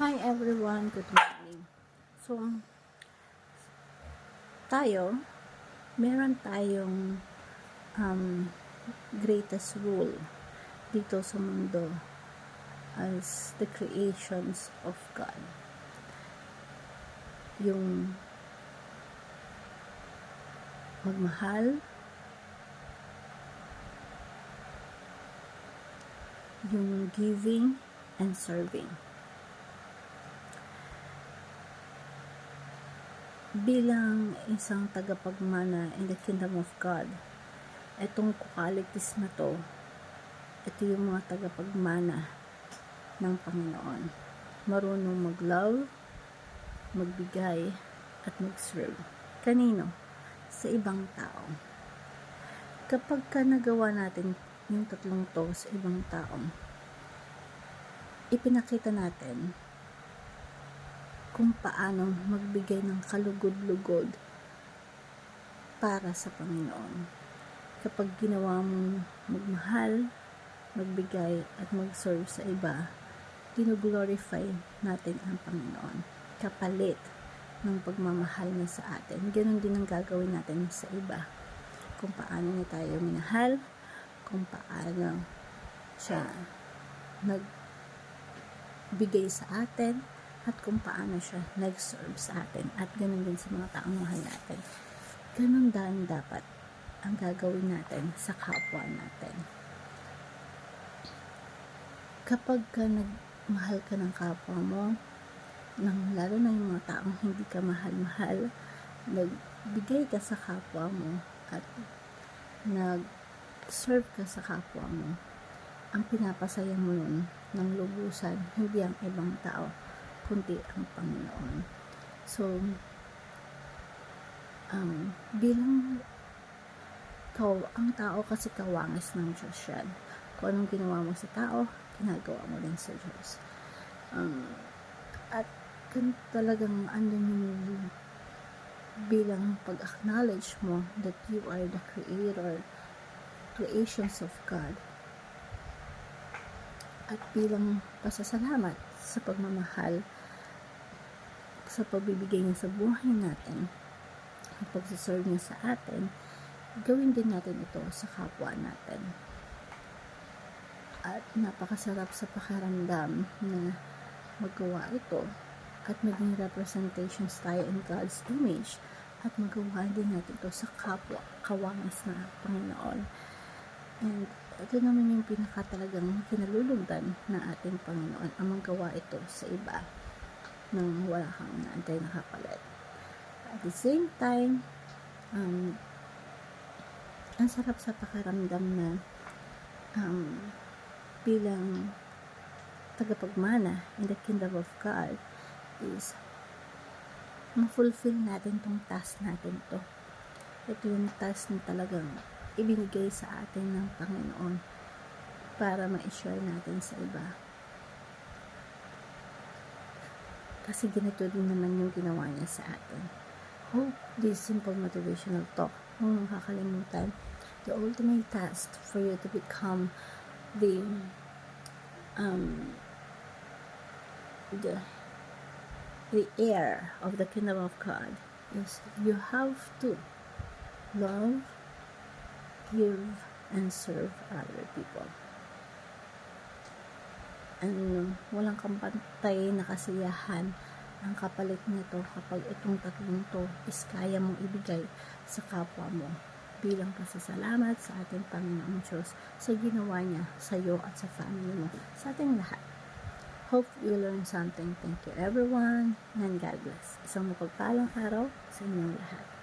Hi everyone, good morning. So, meron tayong greatest rule dito sa mundo as the creations of God. Yung magmahal, yung giving and serving. Bilang isang tagapagmana in the kingdom of God, itong qualities na to, ito yung mga tagapagmana ng Panginoon. Marunong mag-love, magbigay, at mag-serve. Kanino? Sa ibang tao. Kapag ka nagawa natin yung tatlong to sa ibang tao, ipinakita natin kung paano magbigay ng kalugod-lugod para sa Panginoon. Kapag ginawa mong magmahal, magbigay at mag-serve sa iba, gino-glorify natin ang Panginoon. Kapalit ng pagmamahal niya sa atin. Ganon din ang gagawin natin sa iba. Kung paano niya tayo minahal, kung paano siya nagbigay sa atin, at kung paano siya nag-serve sa atin. At ganon din sa mga taong mahal natin. Ganon din dapat ang gagawin natin sa kapwa natin. Kapag ka nagmahal ka ng kapwa mo, lalo na yung mga taong hindi ka mahal-mahal, nagbigay ka sa kapwa mo at nag-serve ka sa kapwa mo, ang pinapasaya mo nun ng lubusan, hindi ang ibang tao, kundi ang Panginoon. So, bilang ang tao kasi kawangis ng Diyos yan. Kung anong ginawa mo sa tao, ginagawa mo din sa Diyos. At talagang andun yung bilang pag-acknowledge mo that you are the creations of God. At bilang pasasalamat sa pagmamahal, sa pagbibigay niya sa buhay natin, ang pagsaserve niya sa atin, gawin din natin ito sa kapwa natin. At napakasarap sa pakiramdam na magawa ito at maging representations tayo in God's image at magawa din natin ito sa kapwa kawangis na Panginoon. And ito naman yung pinakatalagang kinalulugdan ng ating Panginoon, ang magawa ito sa iba nang wala kang naantay na kapalit. At the same time, ang sarap sa pakiramdam na bilang tagapagmana in the kingdom of God is ma-fulfill natin tong task natin to. Ito yung task na talagang ibinigay sa atin ng Panginoon para ma-share natin sa iba. Kasi ganito din naman yung ginawa niya sa atin. Hope this simple motivational talk, huwag mong kakalimutan, the ultimate task for you to become the heir of the kingdom of God is you have to love, give, and serve other people. And walang kampantay na kasiyahan ang kapalit nito kapag itong tatlong to is kaya mong ibigay sa kapwa mo bilang pasasalamat sa ating Panginoong Diyos sa ginawa niya sa iyo at sa family mo, sa ating lahat. Hope you learned something. Thank you everyone and God bless. Isang mapagpalang araw sa inyong lahat.